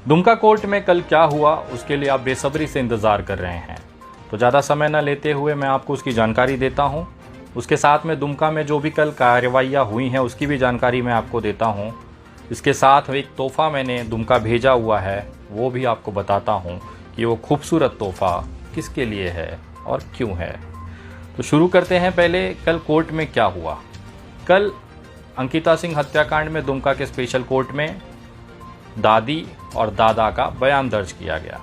Dumka court में कल क्या हुआ उसके लिए आप बेसब्री से इंतज़ार कर रहे हैं, तो ज़्यादा समय न लेते हुए मैं आपको उसकी जानकारी देता हूँ। उसके साथ में दुमका में जो भी कल कार्रवाइयाँ हुई हैं उसकी भी जानकारी मैं आपको देता हूँ। इसके साथ एक तोहफ़ा मैंने दुमका भेजा हुआ है वो भी आपको बताता हूँ कि वो खूबसूरत तोहफ़ा किसके लिए है और क्यों है। तो शुरू करते हैं पहले कल कोर्ट में क्या हुआ। कल अंकिता सिंह हत्याकांड में दुमका के स्पेशल कोर्ट में दादी और दादा का बयान दर्ज किया गया।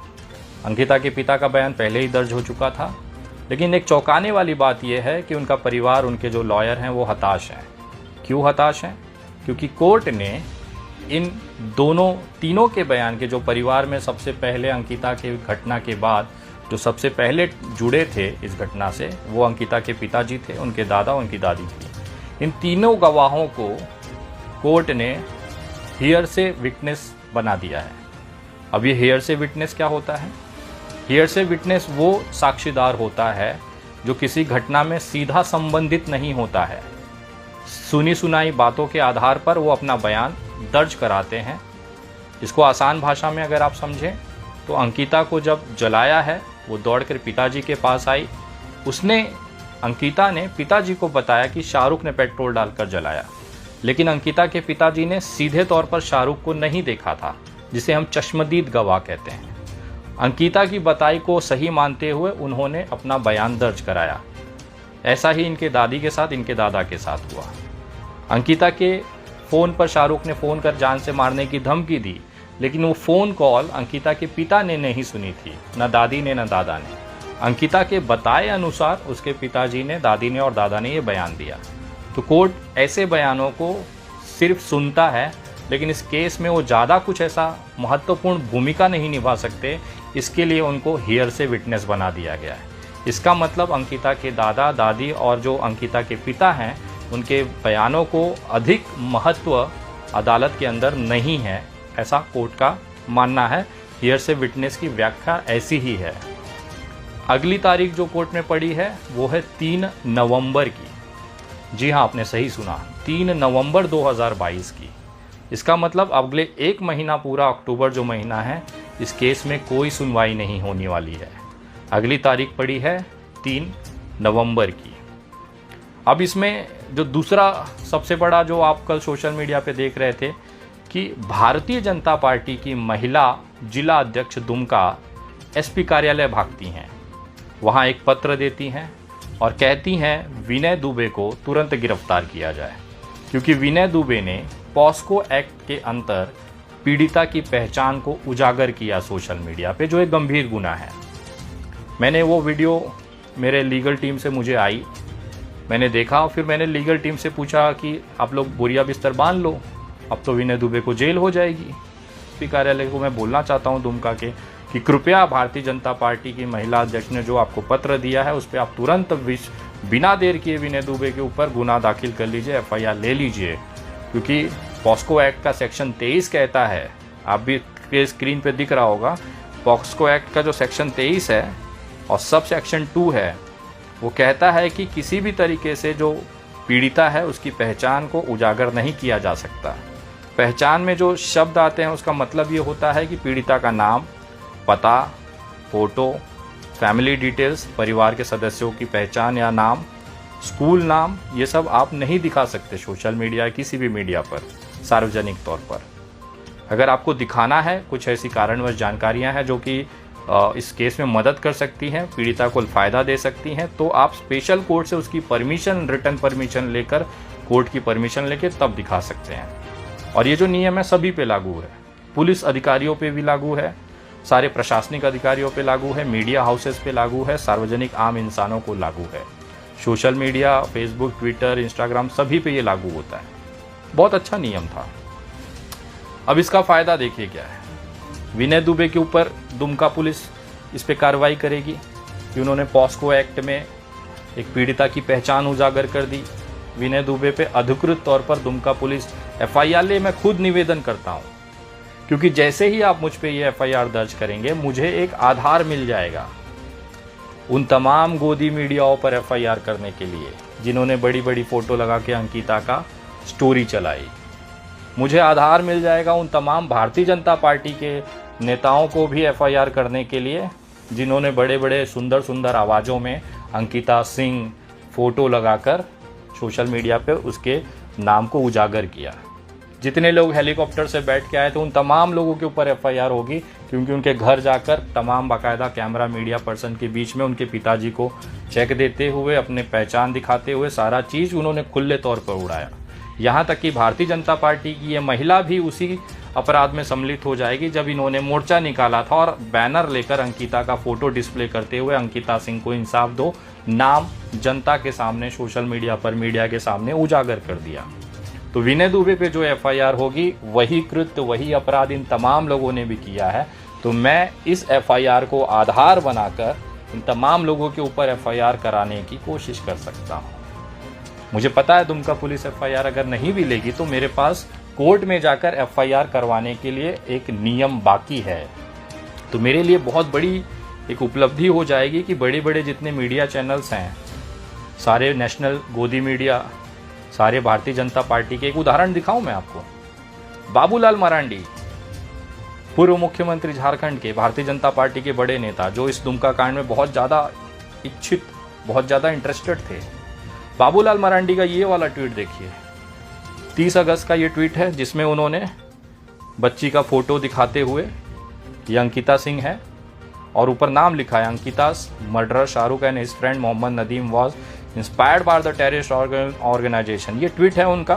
अंकिता के पिता का बयान पहले ही दर्ज हो चुका था, लेकिन एक चौंकाने वाली बात यह है कि उनका परिवार, उनके जो लॉयर हैं वो हताश हैं। क्यों हताश हैं? क्योंकि कोर्ट ने इन तीनों के बयान के, जो परिवार में सबसे पहले अंकिता के घटना के बाद जो सबसे पहले जुड़े थे इस घटना से, वो अंकिता के पिताजी थे, उनके दादा, उनकी दादी थी। इन तीनों गवाहों को कोर्ट ने हियर से विटनेस बना दिया है। अब ये हियर से विटनेस क्या होता है? हियर से विटनेस वो साक्षीदार होता है जो किसी घटना में सीधा संबंधित नहीं होता है। सुनी सुनाई बातों के आधार पर वो अपना बयान दर्ज कराते हैं। इसको आसान भाषा में अगर आप समझें तो अंकिता को जब जलाया है, वो दौड़कर पिताजी के पास आई। अंकिता ने पिताजी को बताया कि शाहरुख ने पेट्रोल डालकर जलाया, लेकिन अंकिता के पिताजी ने सीधे तौर पर शाहरुख को नहीं देखा था, जिसे हम चश्मदीद गवाह कहते हैं। अंकिता की बताई को सही मानते हुए उन्होंने अपना बयान दर्ज कराया। ऐसा ही इनके दादी के साथ, इनके दादा के साथ हुआ। अंकिता के फ़ोन पर शाहरुख ने फ़ोन कर जान से मारने की धमकी दी, लेकिन वो फ़ोन कॉल अंकिता के पिता ने नहीं सुनी थी, न दादी ने न दादा ने। अंकिता के बताए अनुसार उसके पिताजी ने, दादी ने और दादा ने ये बयान दिया। तो कोर्ट ऐसे बयानों को सिर्फ सुनता है, लेकिन इस केस में वो ज़्यादा कुछ ऐसा महत्वपूर्ण भूमिका नहीं निभा सकते। इसके लिए उनको हियर से विटनेस बना दिया गया है। इसका मतलब अंकिता के दादा, दादी और जो अंकिता के पिता हैं, उनके बयानों को अधिक महत्व अदालत के अंदर नहीं है, ऐसा कोर्ट का मानना है। हियर से विटनेस की व्याख्या ऐसी ही है। अगली तारीख जो कोर्ट में पड़ी है वो है 3 नवंबर की। जी हाँ, आपने सही सुना, 3 नवंबर 2022 की। इसका मतलब अगले एक महीना पूरा, अक्टूबर जो महीना है, इस केस में कोई सुनवाई नहीं होने वाली है। अगली तारीख पड़ी है 3 नवंबर की। अब इसमें जो दूसरा सबसे बड़ा जो आप कल सोशल मीडिया पे देख रहे थे कि भारतीय जनता पार्टी की महिला जिला अध्यक्ष दुमका एसपी कार्यालय भागती हैं, वहाँ एक पत्र देती हैं और कहती हैं विनय दुबे को तुरंत गिरफ्तार किया जाए, क्योंकि विनय दुबे ने पॉस्को एक्ट के अंतर पीड़िता की पहचान को उजागर किया सोशल मीडिया पे, जो एक गंभीर गुनाह है। मैंने वो वीडियो मेरे लीगल टीम से मुझे आई, मैंने देखा और फिर मैंने लीगल टीम से पूछा कि आप लोग बोरिया बिस्तर बांध लो, अब तो विनय दुबे को जेल हो जाएगी। एसपी कार्यालय को मैं बोलना चाहता हूँ दुमका के कि कृपया भारतीय जनता पार्टी की महिला अध्यक्ष ने जो आपको पत्र दिया है उस पर आप तुरंत बिना देर किए विनय दुबे के ऊपर गुना दाखिल कर लीजिए, FIR ले लीजिए, क्योंकि पॉस्को एक्ट का सेक्शन 23 कहता है, आप भी स्क्रीन पे दिख रहा होगा, पॉस्को एक्ट का जो सेक्शन 23 है और सब सेक्शन 2 है, वो कहता है कि किसी भी तरीके से जो पीड़िता है उसकी पहचान को उजागर नहीं किया जा सकता। पहचान में जो शब्द आते हैं उसका मतलब ये होता है कि पीड़िता का नाम, पता, फोटो, फैमिली डिटेल्स, परिवार के सदस्यों की पहचान या नाम, स्कूल नाम, ये सब आप नहीं दिखा सकते सोशल मीडिया, किसी भी मीडिया पर, सार्वजनिक तौर पर। अगर आपको दिखाना है, कुछ ऐसी कारणवश जानकारियां हैं जो कि इस केस में मदद कर सकती हैं, पीड़िता को फ़ायदा दे सकती हैं, तो आप स्पेशल कोर्ट से उसकी परमिशन, रिटर्न परमिशन लेकर, कोर्ट की परमिशन लेकर तब दिखा सकते हैं। और ये जो नियम है सभी पे लागू है, पुलिस अधिकारियों पे भी लागू है, सारे प्रशासनिक अधिकारियों पे लागू है, मीडिया हाउसेस पे लागू है, सार्वजनिक आम इंसानों को लागू है। Social media, Facebook, Twitter, Instagram, सभी पे ये लागू होता है। बहुत अच्छा नियम था। अब इसका फ़ायदा देखिए क्या है। विनय दुबे के ऊपर दुमका पुलिस इस पे कार्रवाई करेगी कि उन्होंने पॉस्को एक्ट में एक पीड़िता की पहचान उजागर कर दी। विनय दुबे पे अधिकृत तौर पर दुमका पुलिस FIR ले। मैं खुद निवेदन करता हूँ, क्योंकि जैसे ही आप मुझ पे ये FIR दर्ज करेंगे, मुझे एक आधार मिल जाएगा उन तमाम गोदी मीडियाओं पर FIR करने के लिए जिन्होंने बड़ी बड़ी फ़ोटो लगा के अंकिता का स्टोरी चलाई। मुझे आधार मिल जाएगा उन तमाम भारतीय जनता पार्टी के नेताओं को भी एफआईआर करने के लिए, जिन्होंने बड़े बड़े सुंदर सुंदर आवाज़ों में अंकिता सिंह फ़ोटो लगाकर सोशल मीडिया पे उसके नाम को उजागर किया। जितने लोग हेलीकॉप्टर से बैठ के आए थे उन तमाम लोगों के ऊपर एफआईआर होगी, क्योंकि उनके घर जाकर तमाम बाकायदा कैमरा मीडिया पर्सन के बीच में उनके पिताजी को चेक देते हुए, अपने पहचान दिखाते हुए सारा चीज़ उन्होंने खुले तौर पर उड़ाया। यहाँ तक कि भारतीय जनता पार्टी की ये महिला भी उसी अपराध में सम्मिलित हो जाएगी, जब इन्होंने मोर्चा निकाला था और बैनर लेकर अंकिता का फोटो डिस्प्ले करते हुए अंकिता सिंह को इंसाफ दो नाम जनता के सामने, सोशल मीडिया पर, मीडिया के सामने उजागर कर दिया। तो विनय दुबे पे जो एफआईआर होगी वही कृत्य, वही अपराध इन तमाम लोगों ने भी किया है। तो मैं इस एफआईआर को आधार बनाकर इन तमाम लोगों के ऊपर एफआईआर कराने की कोशिश कर सकता हूँ। मुझे पता है दुमका पुलिस एफआईआर अगर नहीं भी लेगी तो मेरे पास कोर्ट में जाकर एफआईआर करवाने के लिए एक नियम बाकी है। तो मेरे लिए बहुत बड़ी एक उपलब्धि हो जाएगी कि बड़े बड़े जितने मीडिया चैनल्स हैं, सारे नेशनल गोदी मीडिया, सारे भारतीय जनता पार्टी के, एक उदाहरण दिखाऊं मैं आपको। बाबूलाल मरांडी, पूर्व मुख्यमंत्री झारखंड के, भारतीय जनता पार्टी के बड़े नेता, जो इस दुमका कांड में बहुत ज़्यादा इच्छित, बहुत ज़्यादा इंटरेस्टेड थे। बाबूलाल मरांडी का ये वाला ट्वीट देखिए, 30 अगस्त का ये ट्वीट है, जिसमें उन्होंने बच्ची का फोटो दिखाते हुए, ये अंकिता सिंह है और ऊपर नाम लिखा है, Ankita's murderer Shahrukh and his friend Mohammad Nadeem was inspired by the terrorist organisation. ये ट्वीट है उनका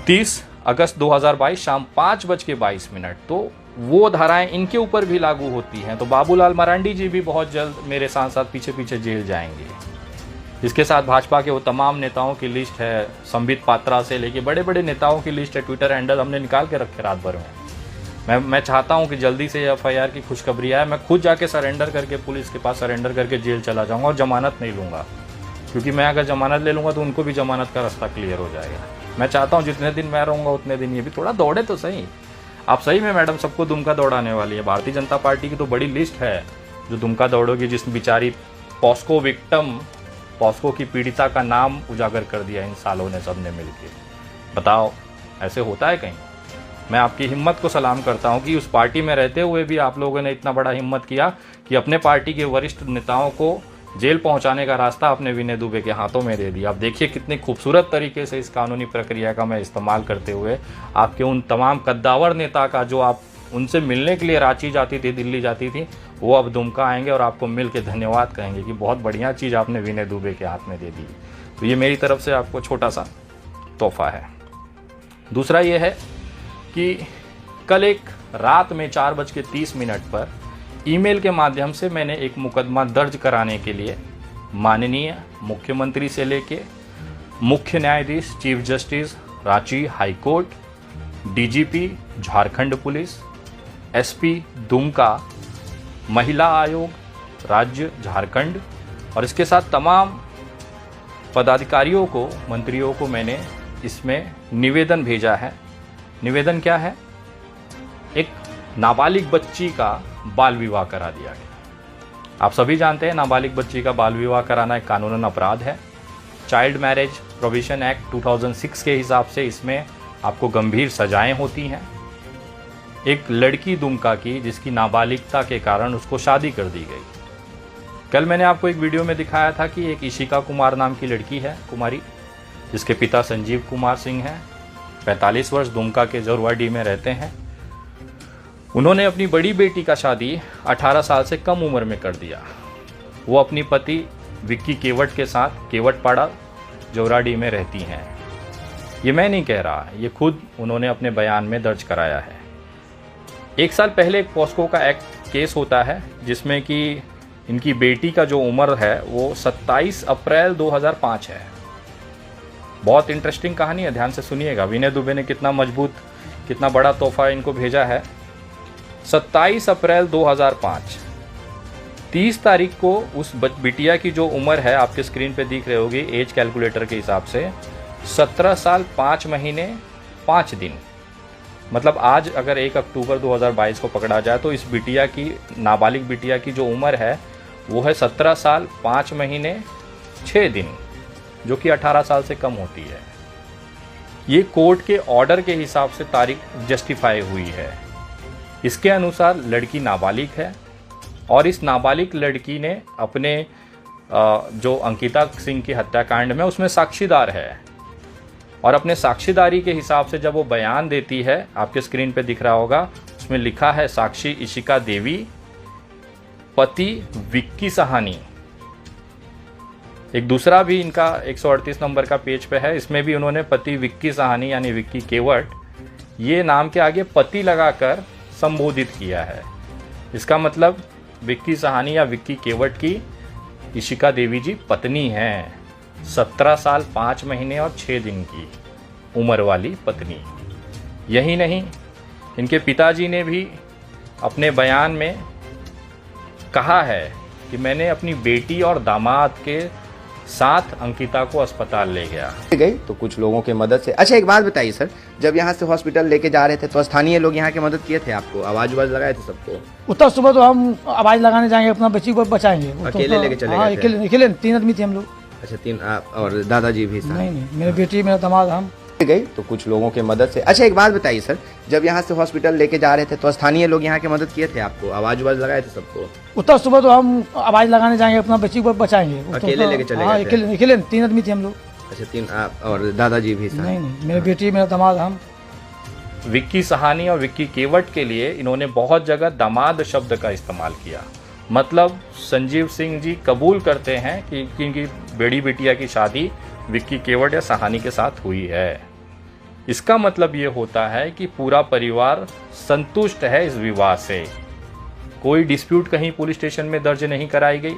30 अगस्त 2022 शाम 5:22। तो वो धाराएं इनके ऊपर भी लागू होती हैं। तो बाबूलाल मरांडी जी भी बहुत जल्द मेरे साथ साथ पीछे पीछे जेल जाएंगे। इसके साथ भाजपा के वो तमाम नेताओं की लिस्ट है, संबित पात्रा से लेके बड़े बड़े नेताओं की लिस्ट है। ट्विटर हैंडल हमने निकाल के रखे रात भर में। मैं चाहता हूं कि जल्दी से एफआईआर की खुशखबरी आए। मैं खुद जाके सरेंडर करके पुलिस के पास सरेंडर करके जेल चला जाऊंगा और जमानत नहीं लूंगा, क्योंकि मैं अगर जमानत ले लूंगा तो उनको भी जमानत का रास्ता क्लियर हो जाएगा। मैं चाहता हूं जितने दिन मैं रहूंगा उतने दिन ये भी थोड़ा दौड़े तो सही। आप सही में मैडम सबको दुमका दौड़ाने वाली है। भारतीय जनता पार्टी की तो बड़ी लिस्ट है जो दुमका दौड़ोगी, जिस बेचारी पॉस्को विक्टिम, पॉस्को की पीड़िता का नाम उजागर कर दिया इन सालों ने सबने मिलकर। बताओ, ऐसे होता है कहीं? मैं आपकी हिम्मत को सलाम करता हूं कि उस पार्टी में रहते हुए भी आप लोगों ने इतना बड़ा हिम्मत किया कि अपने पार्टी के वरिष्ठ नेताओं को जेल पहुंचाने का रास्ता आपने विनय दुबे के हाथों में दे दिया। आप देखिए कितनी खूबसूरत तरीके से इस कानूनी प्रक्रिया का मैं इस्तेमाल करते हुए आपके उन तमाम कद्दावर नेता का, जो आप उनसे मिलने के लिए रांची जाती थी, दिल्ली जाती थी, वो अब दुमका आएंगे और आपको मिल के धन्यवाद कहेंगे कि बहुत बढ़िया चीज़ आपने विनय दुबे के हाथ में दे दी। तो ये मेरी तरफ से आपको छोटा सा तोहफा है। दूसरा ये है कि कल एक रात में 4:30 पर ईमेल के माध्यम से मैंने एक मुकदमा दर्ज कराने के लिए माननीय मुख्यमंत्री से लेके मुख्य न्यायाधीश chief justice Ranchi high court, DGP Jharkhand police, SP Dumka, महिला आयोग राज्य झारखंड और इसके साथ तमाम पदाधिकारियों को, मंत्रियों को मैंने इसमें निवेदन भेजा है। निवेदन क्या है? एक नाबालिग बच्ची का बाल विवाह करा दिया गया। आप सभी जानते हैं नाबालिग बच्ची का बाल विवाह कराना एक कानूनन अपराध है। चाइल्ड मैरिज प्रोविजन एक्ट 2006 के हिसाब से इसमें आपको गंभीर सजाएं होती हैं। एक लड़की दुमका की जिसकी नाबालिगता के कारण उसको शादी कर दी गई। कल मैंने आपको एक वीडियो में दिखाया था कि एक इशिका कुमार नाम की लड़की है, कुमारी, जिसके पिता संजीव कुमार सिंह हैं, 45 वर्ष, दुमका के जोरवाडी में रहते हैं। उन्होंने अपनी बड़ी बेटी का शादी 18 साल से कम उम्र में कर दिया। वो अपनी पति विक्की केवट के साथ केवटपाड़ा जोराडी में रहती हैं। ये मैं नहीं कह रहा, ये खुद उन्होंने अपने बयान में दर्ज कराया है। 1 साल पहले एक पॉस्को का एक्ट केस होता है जिसमें कि इनकी बेटी का जो उम्र है वो 27 अप्रैल 2005 है। बहुत इंटरेस्टिंग कहानी है, ध्यान से सुनिएगा। विनय दुबे ने कितना मजबूत, कितना बड़ा तोहफा इनको भेजा है। 27 अप्रैल 2005, 30 तारीख को उस बिटिया की जो उम्र है आपके स्क्रीन पे दिख रही होगी एज कैलकुलेटर के हिसाब से, 17 साल 5 महीने 5 दिन। मतलब आज अगर 1 अक्टूबर 2022 को पकड़ा जाए तो इस बिटिया की, नाबालिग बिटिया की जो उम्र है वो है 17 साल 5 महीने 6 दिन, जो कि 18 साल से कम होती है। ये कोर्ट के ऑर्डर के हिसाब से तारीख जस्टिफाई हुई है। इसके अनुसार लड़की नाबालिग है और इस नाबालिग लड़की ने अपने जो अंकिता सिंह की हत्याकांड में उसमें साक्षीदार है और अपने साक्षीदारी के हिसाब से जब वो बयान देती है, आपके स्क्रीन पे दिख रहा होगा, उसमें लिखा है साक्षी इशिका देवी, पति विक्की सहानी। एक दूसरा भी इनका 138 नंबर का पेज पे है, इसमें भी उन्होंने पति विक्की सहानी यानी विक्की केवट ये नाम के आगे पति लगाकर संबोधित किया है। इसका मतलब विक्की सहानी या विक्की केवट की इशिका देवी जी पत्नी हैं, 17 साल 5 महीने और 6 दिन की उम्र वाली पत्नी। यही नहीं, इनके पिताजी ने भी अपने बयान में कहा है कि मैंने अपनी बेटी और दामाद के साथ अंकिता को अस्पताल ले गया। गई तो कुछ लोगों की मदद से। अच्छा, एक बात बताइए सर, जब यहाँ से हॉस्पिटल लेके जा रहे थे तो स्थानीय लोग यहाँ की मदद किए थे आपको, आवाज लगाए थे सबको? उतना सुबह तो हम आवाज लगाने जाएंगे, अपना बच्ची को बचाएंगे। अकेले लेके चले गए थे? अकेले 3 आदमी थे हम लोग। अच्छा, 3 और दादाजी भी? नहीं, मेरी बेटी, मेरा दामाद, हम गई तो कुछ लोगों की मदद से। अच्छा, एक बात बताइए सर, जब यहाँ से हॉस्पिटल लेके जा रहे थे तो स्थानीय लोग यहाँ की मदद किए थे आपको, आवाज लगाए थे सबको? उतना सुबह तो हम आवाज लगाने जाएंगे, अपना बच्ची को बचाएंगे। अकेले लेके चले गए थे? अकेले 3 आदमी थे हम लोग। अच्छा, 3 और दादाजी भी? नहीं, मेरी बेटी, मेरा दामाद, हम। विक्की सहानी और विक्की केवट के लिए इन्होंने बहुत जगह दामाद शब्द का इस्तेमाल किया। मतलब संजीव सिंह जी कबूल करते हैं कि इनकी बेड़ी बिटिया की शादी विक्की केवट या सहानी के साथ हुई है। इसका मतलब ये होता है कि पूरा परिवार संतुष्ट है इस विवाह से। कोई डिस्प्यूट कहीं पुलिस स्टेशन में दर्ज नहीं कराई गई।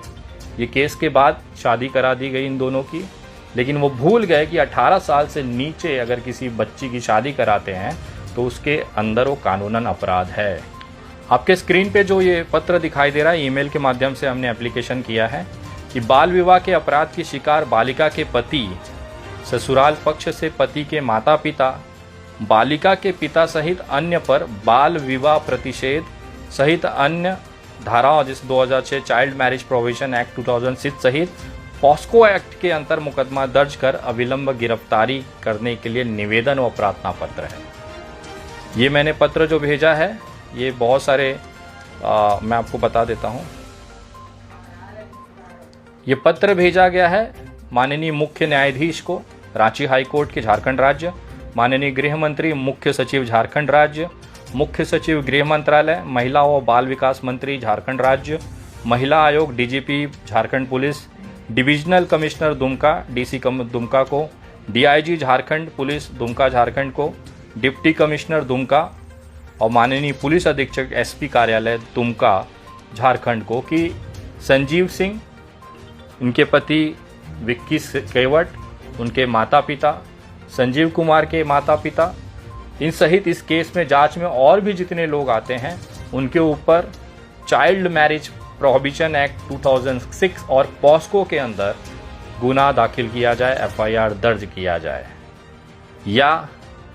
ये केस के बाद शादी करा दी गई इन दोनों की, लेकिन वो भूल गए कि 18 साल से नीचे अगर किसी बच्ची की शादी कराते हैं तो उसके अंदर वो कानूनन अपराध है। आपके स्क्रीन पे जो ये पत्र दिखाई दे रहा है, ईमेल के माध्यम से हमने एप्लीकेशन किया है कि बाल विवाह के अपराध की शिकार बालिका के पति, ससुराल पक्ष से पति के माता पिता, बालिका के पिता सहित अन्य पर बाल विवाह प्रतिषेध सहित अन्य धाराओं जिस 2006 चाइल्ड मैरिज प्रोविजन एक्ट 2006 सहित पॉस्को एक्ट के अंतर मुकदमा दर्ज कर अविलंब गिरफ्तारी करने के लिए निवेदन व प्रार्थना पत्र है। ये मैंने पत्र जो भेजा है, ये बहुत सारे मैं आपको बता देता हूँ। ये पत्र भेजा गया है माननीय मुख्य न्यायाधीश को, रांची हाई कोर्ट के झारखंड राज्य, माननीय गृह मंत्री, मुख्य सचिव झारखंड राज्य, मुख्य सचिव गृह मंत्रालय, महिला व बाल विकास मंत्री झारखंड राज्य, महिला आयोग, DGP Jharkhand police, divisional commissioner Dumka DC Dumka को, डीआईजी झारखंड पुलिस दुमका झारखंड को, डिप्टी कमिश्नर दुमका और माननीय पुलिस अधीक्षक एसपी कार्यालय दुमका झारखंड को कि संजीव सिंह, उनके पति विक्की केवट, उनके माता पिता, संजीव कुमार के माता पिता, इन सहित इस केस में जांच में और भी जितने लोग आते हैं उनके ऊपर चाइल्ड मैरिज प्रोहिबिशन एक्ट 2006 और पॉस्को के अंदर गुनाह दाखिल किया जाए, एफआईआर दर्ज किया जाए। या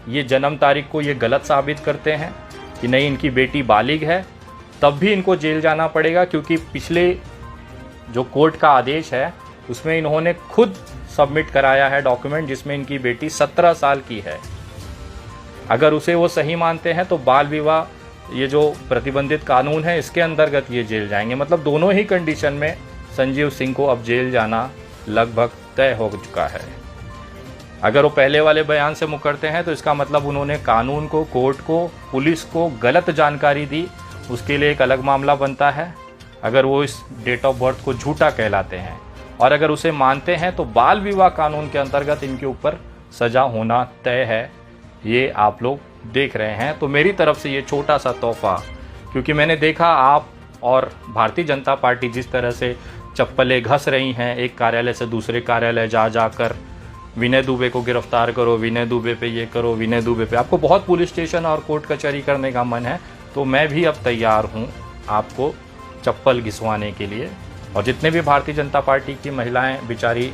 ये जन्म तारीख को ये गलत साबित करते हैं कि नहीं इनकी बेटी बालिग है, तब भी इनको जेल जाना पड़ेगा, क्योंकि पिछले जो कोर्ट का आदेश है उसमें इन्होंने खुद सबमिट कराया है डॉक्यूमेंट जिसमें इनकी बेटी 17 साल की है। अगर उसे वो सही मानते हैं तो बाल विवाह ये जो प्रतिबंधित कानून है इसके अंतर्गत ये जेल जाएंगे। मतलब दोनों ही कंडीशन में संजीव सिंह को अब जेल जाना लगभग तय हो चुका है। अगर वो पहले वाले बयान से मुकरते हैं तो इसका मतलब उन्होंने कानून को, कोर्ट को, पुलिस को गलत जानकारी दी, उसके लिए एक अलग मामला बनता है। अगर वो इस डेट ऑफ बर्थ को झूठा कहलाते हैं और अगर उसे मानते हैं तो बाल विवाह कानून के अंतर्गत इनके ऊपर सजा होना तय है। ये आप लोग देख रहे हैं। तो मेरी तरफ से ये छोटा सा तोहफा, क्योंकि मैंने देखा आप और भारतीय जनता पार्टी जिस तरह से चप्पलें घस रही हैं, एक कार्यालय से दूसरे कार्यालय जा जाकर विनय दुबे को गिरफ्तार करो, विनय दुबे पे ये करो, विनय दुबे पे, आपको बहुत पुलिस स्टेशन और कोर्ट कचहरी करने का मन है, तो मैं भी अब तैयार हूँ आपको चप्पल घिसवाने के लिए। और जितने भी भारतीय जनता पार्टी की महिलाएं बेचारी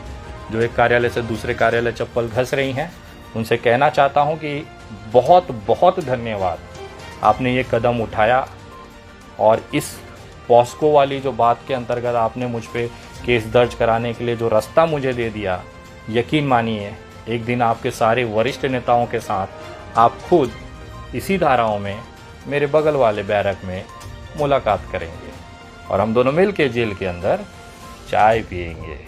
जो एक कार्यालय से दूसरे कार्यालय चप्पल घस रही हैं, उनसे कहना चाहता हूं कि बहुत बहुत धन्यवाद, आपने ये कदम उठाया और इस पॉस्को वाली जो बात के अंतर्गत आपने मुझ पे केस दर्ज कराने के लिए जो रास्ता मुझे दे दिया, यकीन मानिए एक दिन आपके सारे वरिष्ठ नेताओं के साथ आप खुद इसी धाराओं में मेरे बगल वाले बैरक में मुलाकात करेंगे और हम दोनों मिल के जेल के अंदर चाय पियेंगे।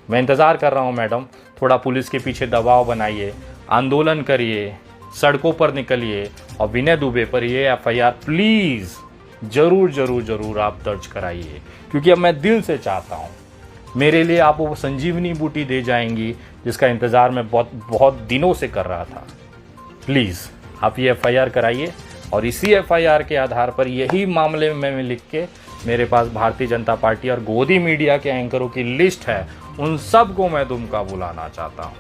मैं इंतज़ार कर रहा हूँ मैडम, थोड़ा पुलिस के पीछे दबाव बनाइए, आंदोलन करिए, सड़कों पर निकलिए और विनय दुबे पर ये FIR प्लीज़ ज़रूर ज़रूर ज़रूर आप दर्ज कराइए, क्योंकि अब मैं दिल से चाहता हूँ मेरे लिए आप वो संजीवनी बूटी दे जाएंगी जिसका इंतज़ार मैं बहुत दिनों से कर रहा था। प्लीज़ आप ये FIR कराइए और इसी FIR के आधार पर यही मामले में मैं लिख के, मेरे पास भारतीय जनता पार्टी और गोदी मीडिया के एंकरों की लिस्ट है, उन सब को मैं दुमका बुलाना चाहता हूँ।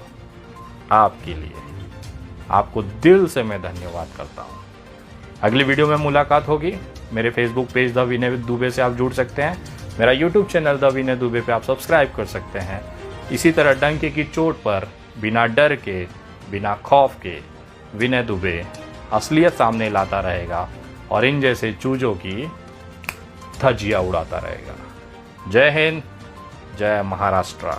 आपके लिए आपको दिल से मैं धन्यवाद करता हूँ। अगली वीडियो में मुलाकात होगी। मेरे फेसबुक पेज द विनय दुबे से आप जुड़ सकते हैं, मेरा यूट्यूब चैनल द विनय दुबे पे आप सब्सक्राइब कर सकते हैं। इसी तरह डंके की चोट पर बिना डर के, बिना खौफ के विनय दुबे असलियत सामने लाता रहेगा और इन जैसे चूजों की धज्जियां उड़ाता रहेगा। जय हिंद, जय महाराष्ट्र।